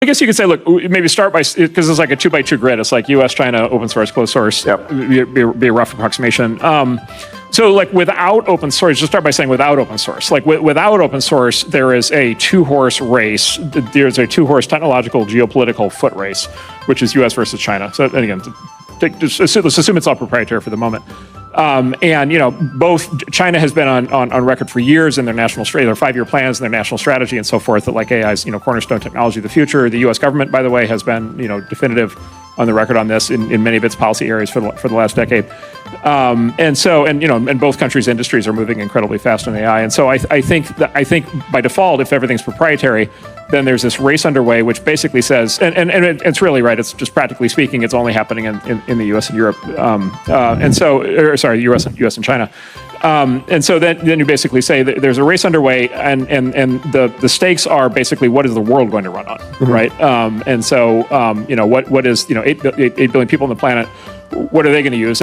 guess you could say, look, maybe start by, because it's like a 2x2 grid. It's like US, China, open source, closed source. Yep. Be a rough approximation. So like without open source, just start by saying without open source. Like without open source, there is a two-horse race. There's a two-horse technological geopolitical foot race, which is US versus China. So and again, let's assume it's all proprietary for the moment. And both China has been on record for years in their national their 5-year plans and their national strategy and so forth that like AI is cornerstone technology of the future. The U.S. government, by the way, has been definitive on the record on this in many of its policy areas for the last decade. And both countries' industries are moving incredibly fast on AI. And so I think by default, if everything's proprietary, then there's this race underway, which basically says, and it's really right. It's just practically speaking, it's only happening in the U.S. and Europe, U.S. and China. And so then you basically say that there's a race underway, and the stakes are basically what is the world going to run on, right? And so what is 8 billion people on the planet? What are they going to use?